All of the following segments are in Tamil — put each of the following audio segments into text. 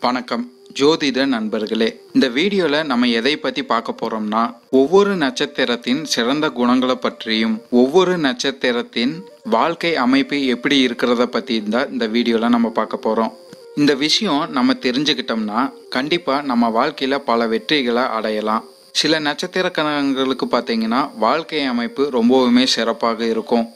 வணக்கம் ஜோதிட நண்பர்களே. இந்த வீடியோல நம்ம எதை பத்தி பார்க்க போறோம்னா, ஒவ்வொரு நட்சத்திரத்தின் சிறந்த குணங்களை பற்றியும் ஒவ்வொரு நட்சத்திரத்தின் வாழ்க்கை அமைப்பு எப்படி இருக்கிறத பத்தி தான் இந்த வீடியோல நம்ம பார்க்க போறோம். இந்த விஷயம் நம்ம தெரிஞ்சுக்கிட்டோம்னா கண்டிப்பா நம்ம வாழ்க்கையில பல வெற்றிகளை அடையலாம். சில நட்சத்திரக்காரங்களுக்கு பார்த்தீங்கன்னா வாழ்க்கை அமைப்பு ரொம்பவுமே சிறப்பாக இருக்கும்.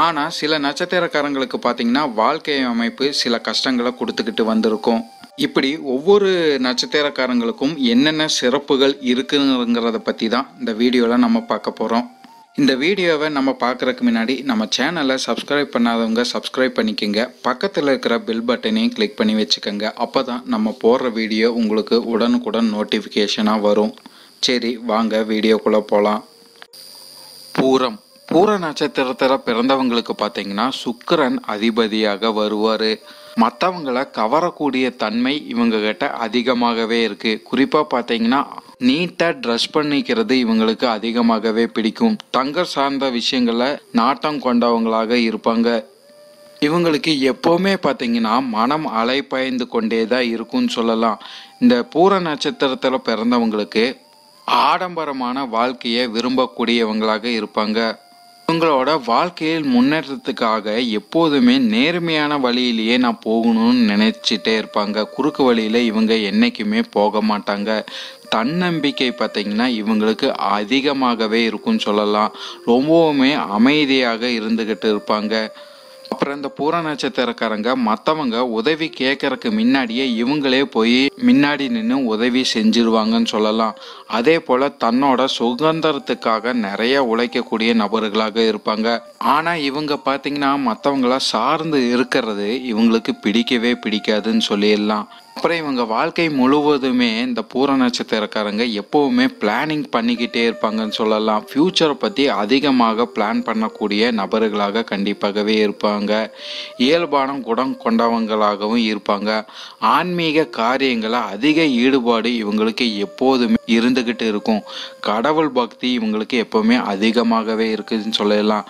ஆனா சில நட்சத்திரக்காரங்களுக்கு பார்த்தீங்கன்னா வாழ்க்கை அமைப்பு சில கஷ்டங்களை கொடுத்துக்கிட்டு வந்திருக்கும். இப்படி ஒவ்வொரு நட்சத்திரக்காரங்களுக்கும் என்னென்ன சிறப்புகள் இருக்குங்கிறத பற்றி தான் இந்த வீடியோவில் நம்ம பார்க்க போகிறோம். இந்த வீடியோவை நம்ம பார்க்குறதுக்கு முன்னாடி நம்ம சேனலை சப்ஸ்கிரைப் பண்ணாதவங்க சப்ஸ்கிரைப் பண்ணிக்கோங்க. பக்கத்தில் இருக்கிற பெல் பட்டனையும் கிளிக் பண்ணி வச்சுக்கோங்க. அப்போ தான் நம்ம போடுற வீடியோ உங்களுக்கு உடனுக்குடன் நோட்டிஃபிகேஷனாக வரும். சரி, வாங்க வீடியோக்குள்ளே போகலாம். பூர நட்சத்திரத்தில் பிறந்தவங்களுக்கு பார்த்தீங்கன்னா சுக்கிரன் அதிபதியாக வருவார். மற்றவங்களை கவரக்கூடிய தன்மை இவங்க கிட்ட அதிகமாகவே இருக்கு. குறிப்பாக பார்த்தீங்கன்னா நீட்டாக ட்ரெஸ் பண்ணிக்கிறது இவங்களுக்கு அதிகமாகவே பிடிக்கும். தங்க சார்ந்த விஷயங்களை நாட்டம் கொண்டவங்களாக இருப்பாங்க. இவங்களுக்கு எப்போவுமே பார்த்தீங்கன்னா மனம் அலைப்பாய்ந்து கொண்டே தான் இருக்கும்னு சொல்லலாம். இந்த பூர நட்சத்திரத்தில் பிறந்தவங்களுக்கு ஆடம்பரமான வாழ்க்கையை விரும்பக்கூடியவங்களாக இருப்பாங்க. இவங்களோட வாழ்க்கையில் முன்னேற்றத்துக்காக எப்போதுமே நேர்மையான வழியிலேயே நான் போகணும்னு நினைச்சிட்டே இருப்பாங்க. குறுக்கு வழியில் இவங்க என்றைக்குமே போக மாட்டாங்க. தன்னம்பிக்கை பார்த்தீங்கன்னா இவங்களுக்கு அதிகமாகவே இருக்குன்னு சொல்லலாம். ரொம்பவுமே அமைதியாக இருந்துக்கிட்டு இருப்பாங்க. அப்புறம் இந்த பூர நட்சத்திரக்காரங்க மற்றவங்க உதவி கேட்கறதுக்கு முன்னாடியே இவங்களே போய் முன்னாடி நின்று உதவி செஞ்சிருவாங்கன்னு சொல்லலாம். அதே போல் தன்னோட சுதந்திரத்துக்காக நிறைய உழைக்கக்கூடிய நபர்களாக இருப்பாங்க. ஆனால் இவங்க பார்த்தீங்கன்னா மற்றவங்கள சார்ந்து இருக்கிறது இவங்களுக்கு பிடிக்கவே பிடிக்காதுன்னு சொல்லிடலாம். அப்புறம் இவங்க வாழ்க்கை முழுவதுமே இந்த பூர நட்சத்திரக்காரங்க எப்போவுமே பிளானிங் பண்ணிக்கிட்டே இருப்பாங்கன்னு சொல்லலாம். ஃப்யூச்சரை பற்றி அதிகமாக பிளான் பண்ணக்கூடிய நபர்களாக கண்டிப்பாகவே இருப்பாங்க. இயல்பான குணம் கொண்டவங்களாகவும் இருப்பாங்க. ஆன்மீக காரியங்களை அதிக ஈடுபாடு இவங்களுக்கு எப்போதுமே இருந்துக்கிட்டு இருக்கும். கடவுள் பக்தி இவங்களுக்கு எப்போவுமே அதிகமாகவே இருக்குதுன்னு சொல்லலாம்.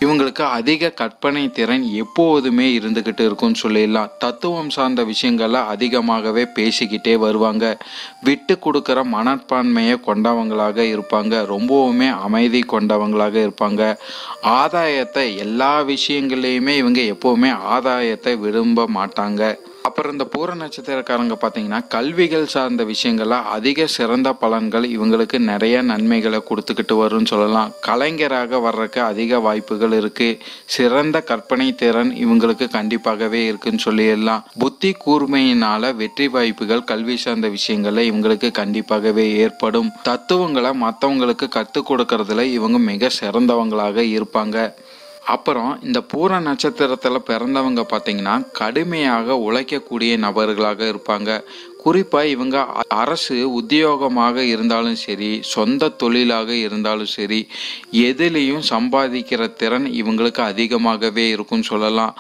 இவங்களுக்கு அதிக கற்பனை திறன் எப்போதுமே இருந்துக்கிட்டு இருக்குன்னு சொல்லிடலாம். தத்துவம் சார்ந்த விஷயங்களை அதிகமாகவே பேசிக்கிட்டே வருவாங்க. விட்டு கொடுக்குற மனப்பான்மையை கொண்டவங்களாக இருப்பாங்க. ரொம்பவுமே அமைதி கொண்டவங்களாக இருப்பாங்க. ஆதாயத்தை எல்லா விஷயங்களையுமே இவங்க எப்போவுமே ஆதாயத்தை விரும்ப மாட்டாங்க. அப்புறம் இந்த பூர நட்சத்திரக்காரங்க பார்த்தீங்கன்னா கல்விகள் சார்ந்த விஷயங்கள்ல அதிக சிறந்த பலன்கள் இவங்களுக்கு நிறைய நன்மைகளை கொடுத்துக்கிட்டு வரும்னு சொல்லலாம். கலைஞராக வர்றதுக்கு அதிக வாய்ப்புகள் இருக்கு. சிறந்த கற்பனை திறன் இவங்களுக்கு கண்டிப்பாகவே இருக்குன்னு சொல்லிடலாம். புத்தி கூர்மையினால வெற்றி வாய்ப்புகள் கல்வி சார்ந்த விஷயங்கள்ல இவங்களுக்கு கண்டிப்பாகவே ஏற்படும். தத்துவங்களை மற்றவங்களுக்கு கற்றுக் கொடுக்கறதுல இவங்க மிக சிறந்தவங்களாக இருப்பாங்க. அப்புறம் இந்த பூர நட்சத்திரத்தில் பிறந்தவங்க பார்த்தீங்கன்னா கடுமையாக உழைக்கக்கூடிய நபர்களாக இருப்பாங்க. குறிப்பாக இவங்க அரசு உத்தியோகமாக இருந்தாலும் சரி, சொந்த தொழிலாக இருந்தாலும் சரி, எதுலேயும் சம்பாதிக்கிற திறன் இவங்களுக்கு அதிகமாகவே இருக்கும்னு சொல்லலாம்.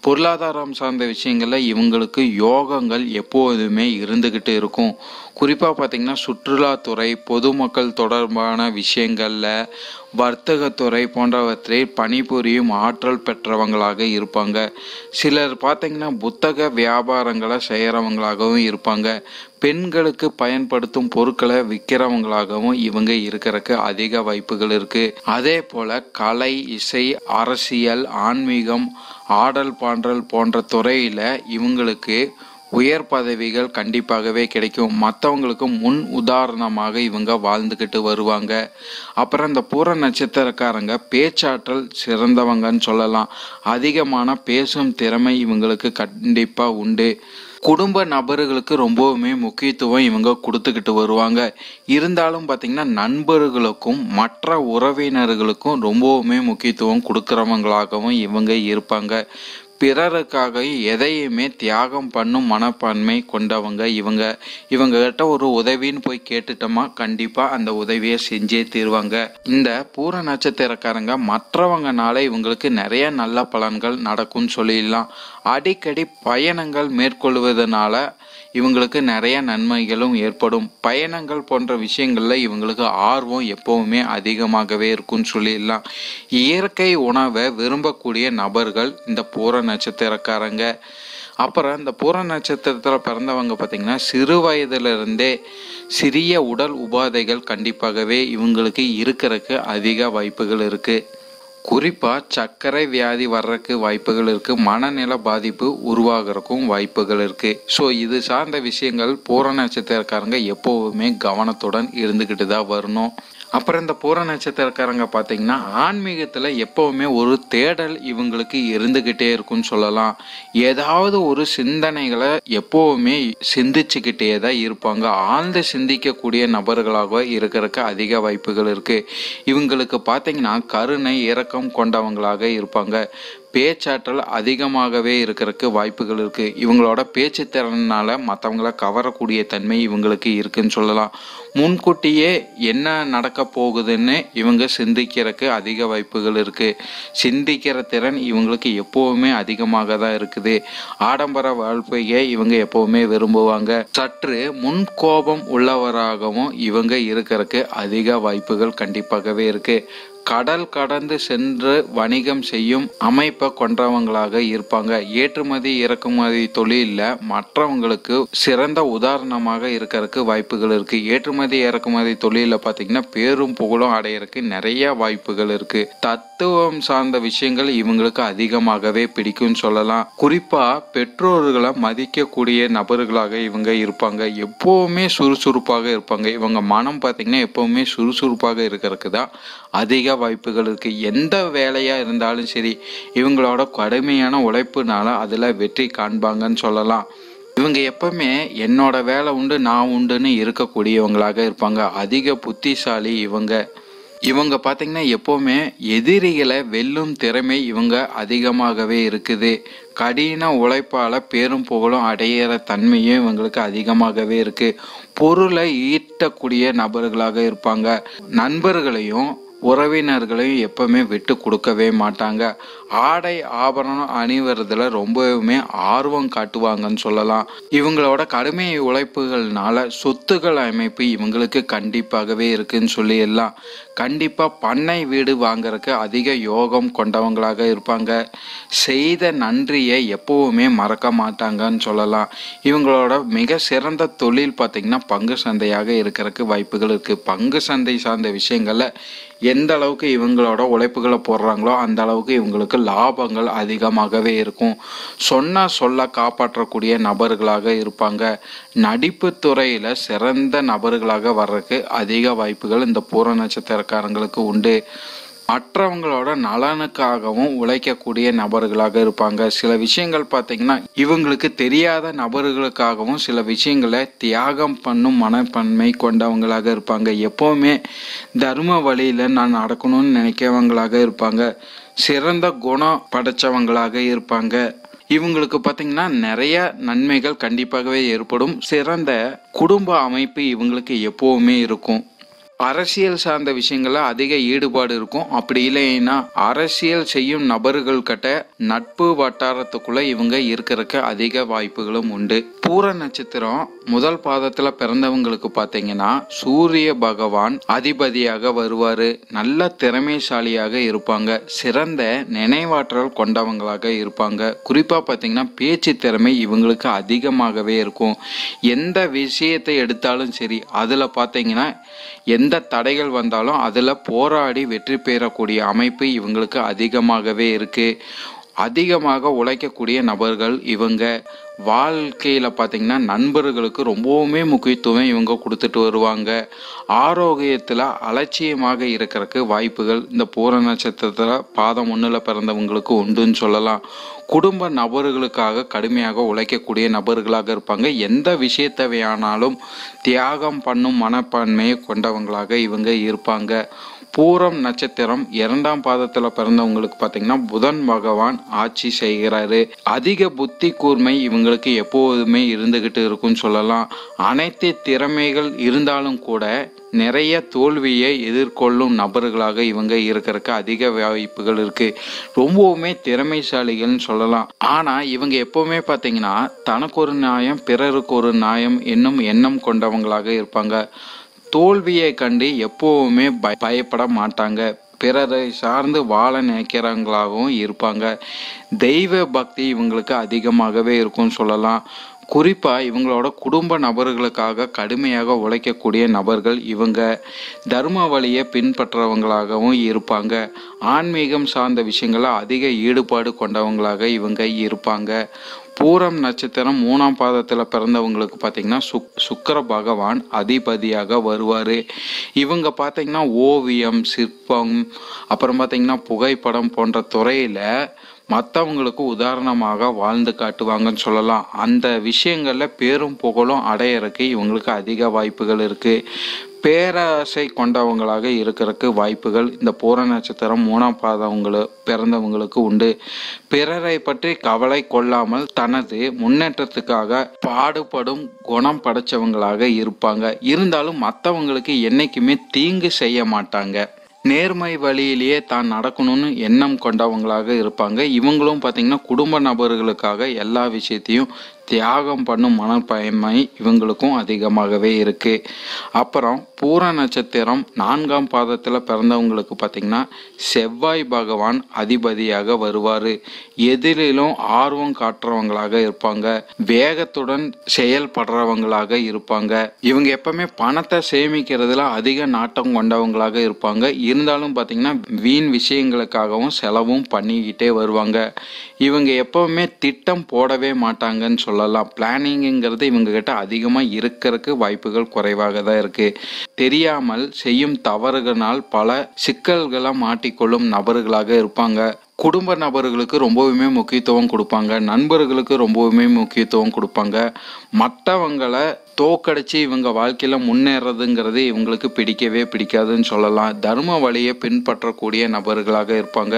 பொருளாதாரம் சார்ந்த விஷயங்களில் இவங்களுக்கு யோகங்கள் எப்போதுமே இருந்துக்கிட்டு இருக்கும். குறிப்பாக பார்த்திங்கன்னா சுற்றுலாத்துறை, பொதுமக்கள் தொடர்பான விஷயங்களில், வர்த்தகத்துறை போன்றவற்றை பணிபுரியும் ஆற்றல் பெற்றவங்களாக இருப்பாங்க. சிலர் பார்த்திங்கன்னா புத்தக வியாபாரங்களை செய்கிறவங்களாகவும் இருப்பாங்க. பெண்களுக்கு பயன்படுத்தும் பொருட்களை விற்கிறவங்களாகவும் இவங்க இருக்கிறதுக்கு அதிக வாய்ப்புகள் இருக்கு. அதே போல கலை, இசை, அரசியல், ஆன்மீகம், ஆடல் பாடல் போன்ற துறையில இவங்களுக்கு உயர் பதவிகள் கண்டிப்பாகவே கிடைக்கும். மற்றவங்களுக்கு முன் உதாரணமாக இவங்க வாழ்ந்துக்கிட்டு வருவாங்க. அப்புறம் இந்த பூர நட்சத்திரக்காரங்க பேச்சாற்றல் சிறந்தவங்கன்னு சொல்லலாம். அதிகமான பேசும் திறமை இவங்களுக்கு கண்டிப்பாக உண்டு. குடும்ப நபர்களுக்கு ரொம்பவுமே முக்கியத்துவம் இவங்க கொடுத்துக்கிட்டு வருவாங்க. இருந்தாலும் பார்த்திங்கன்னா நண்பர்களுக்கும் மற்ற உறவினர்களுக்கும் ரொம்பவுமே முக்கியத்துவம் கொடுக்குறவங்களாகவும் இவங்க இருப்பாங்க. பிறருக்காக எதையுமே தியாகம் பண்ணும் மனப்பான்மை கொண்டவங்க இவங்க. கிட்ட ஒரு உதவின்னு போய் கேட்டுட்டோமா கண்டிப்பாக அந்த உதவியை செஞ்சே தீருவாங்க. இந்த பூர நட்சத்திரக்காரங்க மற்றவங்கனால இவங்களுக்கு நிறைய நல்ல பலன்கள் நடக்கும்னு சொல்லிடலாம். அடிக்கடி பயணங்கள் மேற்கொள்வதனால இவங்களுக்கு நிறைய நன்மைகளும் ஏற்படும். பயணங்கள் போன்ற விஷயங்கள்ல இவங்களுக்கு ஆர்வம் எப்பவுமே அதிகமாகவே இருக்கும்னு சொல்லிடலாம். இயற்கை உணவை விரும்பக்கூடிய நபர்கள் இந்த பூர நட்சத்திரக்காரங்க. அப்புறம் இந்த பூர நட்சத்திரத்தில் பிறந்தவங்க பார்த்திங்கன்னா சிறு வயதிலிருந்தே சிறிய உடல் உபாதைகள் கண்டிப்பாகவே இவங்களுக்கு இருக்கிறதுக்கு அதிக வாய்ப்புகள் இருக்குது. குறிப்பாக சர்க்கரை வியாதி வர்றதுக்கு வாய்ப்புகள் இருக்குது, மனநல பாதிப்பு உருவாகிறதுக்கும் வாய்ப்புகள் இருக்குது. ஸோ இது சார்ந்த விஷயங்கள் பூர நட்சத்திரக்காரங்க எப்போவுமே கவனத்துடன் இருந்துக்கிட்டு தான் வரணும். அப்புறம் இந்த பூர நட்சத்திரக்காரங்க பார்த்தீங்கன்னா ஆன்மீகத்தில் எப்போவுமே ஒரு தேடல் இவங்களுக்கு இருந்துக்கிட்டே இருக்குன்னு சொல்லலாம். ஏதாவது ஒரு சிந்தனைகளை எப்போவுமே சிந்திச்சுக்கிட்டே தான் இருப்பாங்க. ஆழ்ந்து சிந்திக்கக்கூடிய நபர்களாக இருக்கிறதுக்கு அதிக வாய்ப்புகள் இருக்குது. இவங்களுக்கு பார்த்தீங்கன்னா கருணை இரக்கம் கொண்டவங்களாக இருப்பாங்க. பேச்சாற்றல் அதிகமாகவே இருக்கிறதுக்கு வாய்ப்புகள் இருக்குது. இவங்களோட பேச்சு திறனால் மற்றவங்கள கவரக்கூடிய தன்மை இவங்களுக்கு இருக்குன்னு சொல்லலாம். முன்கூட்டியே என்ன நடக்க போகுதுன்னு இவங்க சிந்திக்கிறதுக்கு அதிக வாய்ப்புகள் இருக்குது. சிந்திக்கிற திறன் இவங்களுக்கு எப்போவுமே அதிகமாக தான் இருக்குது. ஆடம்பர வாழ்க்கையை இவங்க எப்போவுமே விரும்புவாங்க. சற்று முன்கோபம் உள்ளவராகவும் இவங்க இருக்கிறதுக்கு அதிக வாய்ப்புகள் கண்டிப்பாகவே இருக்குது. கடல் கடந்து சென்று வணிகம் செய்யும் அமைப்பை கொண்டவங்களாக இருப்பாங்க. ஏற்றுமதி இறக்குமதி தொழிலில் மற்றவங்களுக்கு சிறந்த உதாரணமாக இருக்கிறதுக்கு வாய்ப்புகள் இருக்குது. ஏற்றுமதி இறக்குமதி தொழிலில் பார்த்தீங்கன்னா பேரும் புகழும் அடையிறதுக்கு நிறைய வாய்ப்புகள் இருக்குது. தத்துவம் சார்ந்த விஷயங்கள் இவங்களுக்கு அதிகமாகவே பிடிக்கும்னு சொல்லலாம். குறிப்பாக பெற்றோர்களை மதிக்கக்கூடிய நபர்களாக இவங்க இருப்பாங்க. எப்போவுமே சுறுசுறுப்பாக இருப்பாங்க. இவங்க மனம் பார்த்தீங்கன்னா எப்போவுமே சுறுசுறுப்பாக இருக்கிறதுக்கு தான் அதிக வாய்ப்புகள் இருக்குது. எந்த வேலையாக இருந்தாலும் சரி இவங்களோட கடுமையான உழைப்புனால அதில் வெற்றி காண்பாங்கன்னு சொல்லலாம். இவங்க எப்பவுமே என்னோட வேலை உண்டு நான் உண்டுன்னு இருக்கக்கூடியவங்களாக இருப்பாங்க. அதிக புத்திசாலி இவங்க பார்த்தீங்கன்னா எப்போவுமே எதிரிகளை வெல்லும் திறமை இவங்க அதிகமாகவே இருக்குது. கடின உழைப்பால் பேரும் புகழும் அடையிற தன்மையும் இவங்களுக்கு அதிகமாகவே இருக்குது. பொருளை ஈட்டக்கூடிய நபர்களாக இருப்பாங்க. நண்பர்களையும் உறவினர்களையும் எப்பவுமே விட்டு கொடுக்கவே மாட்டாங்க. ஆடை ஆபரணம் அணிவதில் ரொம்பவுமே ஆர்வம் காட்டுவாங்கன்னு சொல்லலாம். இவங்களோட கடுமை உழைப்புகள்னால சொத்துக்கள் அமைப்பு இவங்களுக்கு கண்டிப்பாகவே இருக்குன்னு சொல்லிடலாம். கண்டிப்பாக பண்ணை வீடு வாங்கறதுக்கு அதிக யோகம் கொண்டவங்களாக இருப்பாங்க. செய்த நன்றியை எப்போவுமே மறக்க மாட்டாங்கன்னு சொல்லலாம். இவங்களோட மிக சிறந்த தொழில் பார்த்திங்கன்னா பங்கு சந்தையாக இருக்கிறதுக்கு வாய்ப்புகள் இருக்குது. பங்கு சந்தை சார்ந்த விஷயங்களில் எந்த அளவுக்கு இவங்களோட உழைப்புகளை போடுறாங்களோ அந்த அளவுக்கு இவங்களுக்கு லாபங்கள் அதிகமாகவே இருக்கும். சொல்ல காப்பாற்றக்கூடிய நபர்களாக இருப்பாங்க. நடிப்பு துறையில் சிறந்த நபர்களாக வர்றதுக்கு அதிக வாய்ப்புகள் இந்த பூர நட்சத்திரக்காரங்களுக்கு உண்டு. மற்றவங்களோட நலனுக்காகவும் உழைக்கக்கூடிய நபர்களாக இருப்பாங்க. சில விஷயங்கள் பார்த்தீங்கன்னா இவங்களுக்கு தெரியாத நபர்களுக்காகவும் சில விஷயங்களை தியாகம் பண்ணும் மனப்பான்மை கொண்டவங்களாக இருப்பாங்க. எப்போவுமே தர்ம வழியில் நான் நடக்கணும்னு நினைக்கிறவங்களாக இருப்பாங்க. சிறந்த குணம் படைச்சவங்களாக இருப்பாங்க. இவங்களுக்கு பார்த்தீங்கன்னா நிறைய நன்மைகள் கண்டிப்பாகவே ஏற்படும். சிறந்த குடும்ப அமைப்பு இவங்களுக்கு எப்போவுமே இருக்கும். அரசியல் சார்ந்த விஷயங்கள்ல அதிக ஈடுபாடு இருக்கும். அப்படி இல்லைன்னா அரசியல் செய்யும் நபர்கள் கிட்ட நட்பு வட்டாரத்துக்குள்ள இவங்க இருக்கிறதுக்கு அதிக வாய்ப்புகளும் உண்டு. பூர நட்சத்திரம் முதல் பாதத்துல பிறந்தவங்களுக்கு பார்த்தீங்கன்னா சூரிய பகவான் அதிபதியாக வருவாரு. நல்ல திறமைசாலியாக இருப்பாங்க. சிறந்த நினைவாற்றல் கொண்டவங்களாக இருப்பாங்க. குறிப்பா பார்த்தீங்கன்னா பேச்சு திறமை இவங்களுக்கு அதிகமாகவே இருக்கும். எந்த விஷயத்தை எடுத்தாலும் சரி அதுல பார்த்தீங்கன்னா எந்த தடைகள் வந்தாலும் அதில் போராடி வெற்றி பெறக்கூடிய அமைப்பு இவங்களுக்கு அதிகமாகவே இருக்குது. அதிகமாக உழைக்கக்கூடிய நபர்கள் இவங்க. வாழ்க்கையில் பார்த்தீங்கன்னா நண்பர்களுக்கு ரொம்பவுமே முக்கியத்துவம் இவங்க கொடுத்துட்டு வருவாங்க. ஆரோக்கியத்தில் அலட்சியமாக இருக்கிறதுக்கு வாய்ப்புகள் இந்த பூர நட்சத்திரத்தில் பாதம் 1 பிறந்தவங்களுக்கு உண்டுன்னு சொல்லலாம். குடும்ப நபர்களுக்காக கடுமையாக உழைக்கக்கூடிய நபர்களாக இருப்பாங்க. எந்த விஷயத்தை வேணாலும் தியாகம் பண்ணும் மனப்பான்மையை கொண்டவங்களாக இவங்க இருப்பாங்க. பூரம் நட்சத்திரம் 2ஆம் பாதத்தில் பிறந்தவங்களுக்கு பார்த்தீங்கன்னா புதன் பகவான் ஆட்சி செய்கிறாரு. அதிக புத்தி கூர்மை இவங்களுக்கு எப்போதுமே இருந்துகிட்டு இருக்குன்னு சொல்லலாம். அனைத்து திறமைகள் இருந்தாலும் கூட நிறைய தோல்வியை எதிர்கொள்ளும் நபர்களாக இவங்க இருக்கிறதுக்கு அதிக வாய்ப்புகள் இருக்கு. ரொம்பவுமே திறமைசாலிகள்னு சொல்லலாம். ஆனா இவங்க எப்பவுமே பார்த்தீங்கன்னா தனக்கு ஒரு நியாயம் பிறருக்கு ஒரு நியாயம் என்னும் எண்ணம் கொண்டவங்களாக இருப்பாங்க. தோல்வியை கண்டு எப்பவுமே பயப்பட மாட்டாங்க. பிறரை சார்ந்து வாழ நினைக்கிறவங்களாகவும் இருப்பாங்க. தெய்வ பக்தி இவங்களுக்கு அதிகமாகவே இருக்கும்னு சொல்லலாம். குறிப்பாக இவங்களோட குடும்ப நபர்களுக்காக கடுமையாக உழைக்கக்கூடிய நபர்கள் இவங்க. தர்ம வழியை பின்பற்றவங்களாகவும் இருப்பாங்க. ஆன்மீகம் சார்ந்த விஷயங்களில் அதிக ஈடுபாடு கொண்டவங்களாக இவங்க இருப்பாங்க. பூரம் நட்சத்திரம் 3ஆம் பாதத்தில் பிறந்தவங்களுக்கு பார்த்திங்கன்னா சுக்கிர பகவான் அதிபதியாக வருவார். இவங்க பார்த்திங்கன்னா ஓவியம், சிற்பம், அப்புறம் பார்த்திங்கன்னா புகைப்படம் போன்ற துறையில் மற்றவங்களுக்கு உதாரணமாக வாழ்ந்து காட்டுவாங்கன்னு சொல்லலாம். அந்த விஷயங்களில் பேரும் புகழும் அடையறதுக்கு இவங்களுக்கு அதிக வாய்ப்புகள் இருக்குது. பேராசை கொண்டவங்களாக இருக்கிறதுக்கு வாய்ப்புகள் இந்த பூர நட்சத்திரம் 3ஆம் பிறந்தவங்களுக்கு உண்டு. பிறரை பற்றி கவலை கொள்ளாமல் தனது முன்னேற்றத்துக்காக பாடுபடும் குணம் படைச்சவங்களாக இருப்பாங்க. இருந்தாலும் மற்றவங்களுக்கு என்னைக்குமே தீங்கு செய்ய மாட்டாங்க. நேர்மை வழியிலேயே தான் நடக்கணும்னு எண்ணம் கொண்டவங்களாக இருப்பாங்க. இவங்களும் பார்த்திங்கன்னா குடும்ப நபர்களுக்காக எல்லா விஷயத்தையும் தியாகம் பண்ணும் மனப்பயமை இவங்களுக்கும் அதிகமாகவே இருக்குது. அப்புறம் பூர நட்சத்திரம் 4ஆம் பாதத்தில் பிறந்தவங்களுக்கு பார்த்திங்கன்னா செவ்வாய் பகவான் அதிபதியாக வருவார். எதிரிலும் ஆர்வம் காட்டுறவங்களாக இருப்பாங்க. வேகத்துடன் செயல்படுறவங்களாக இருப்பாங்க. இவங்க எப்பவுமே பணத்தை சேமிக்கிறதுல அதிக நாட்டம் கொண்டவங்களாக இருப்பாங்க. இருந்தாலும் பார்த்திங்கன்னா வீண் விஷயங்களுக்காகவும் செலவும் பண்ணிக்கிட்டே வருவாங்க. இவங்க எப்பவுமே திட்டம் போடவே மாட்டாங்கன்னு சொல்லலாம். பிளானிங்கிறது இவங்க கிட்ட அதிகமாக இருக்கிறதுக்கு வாய்ப்புகள் குறைவாக தான் இருக்குது. தெரியாமல் செய்யும் தவறுகளால் பல சிக்கல்களை மாட்டிக்கொள்ளும் நபர்களாக இருப்பாங்க. குடும்ப நபர்களுக்கு ரொம்பவுமே முக்கியத்துவம் கொடுப்பாங்க. நண்பர்களுக்கு ரொம்பவுமே முக்கியத்துவம் கொடுப்பாங்க. மற்றவங்களை தோக்கடிச்சு இவங்க வாழ்க்கையில் முன்னேறதுங்கிறது இவங்களுக்கு பிடிக்கவே பிடிக்காதுன்னு சொல்லலாம். தர்ம வழியை பின்பற்றக்கூடிய நபர்களாக இருப்பாங்க.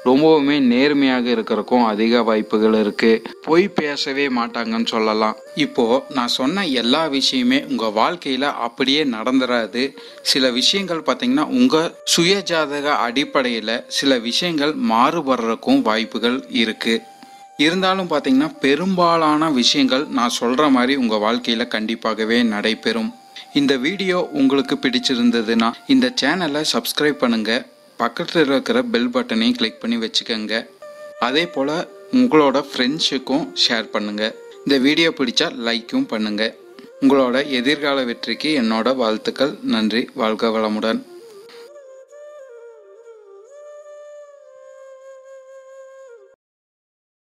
ரொம்பவுமே நேர்மையாக இருக்கிறதுக்கும் அதிக வாய்ப்புகள் இருக்குது. பொய் பேசவே மாட்டாங்கன்னு சொல்லலாம். இப்போது நான் சொன்ன எல்லா விஷயமே உங்கள் வாழ்க்கையில் அப்படியே நடந்துடாது. சில விஷயங்கள் பார்த்திங்கன்னா உங்கள் சுயஜாதக அடிப்படையில் சில விஷயங்கள் மாறுபடுறதுக்கும் வாய்ப்புகள் இருக்குது. இருந்தாலும் பார்த்திங்கன்னா பெரும்பாலான விஷயங்கள் நான் சொல்கிற மாதிரி உங்கள் வாழ்க்கையில் கண்டிப்பாகவே நடைபெறும். இந்த வீடியோ உங்களுக்கு பிடிச்சிருந்ததுன்னா இந்த சேனலை சப்ஸ்கிரைப் பண்ணுங்கள். பக்கத்தில் இருக்கிற பெல் பட்டனையும் கிளிக் பண்ணி வச்சுக்கோங்க. அதே போல் உங்களோட ஃப்ரெண்ட்ஸுக்கும் ஷேர் பண்ணுங்கள். இந்த வீடியோ பிடிச்சா லைக்கும் பண்ணுங்கள். உங்களோட எதிர்கால வெற்றிக்கு என்னோட வாழ்த்துக்கள். நன்றி. வாழ்க வளமுடன்.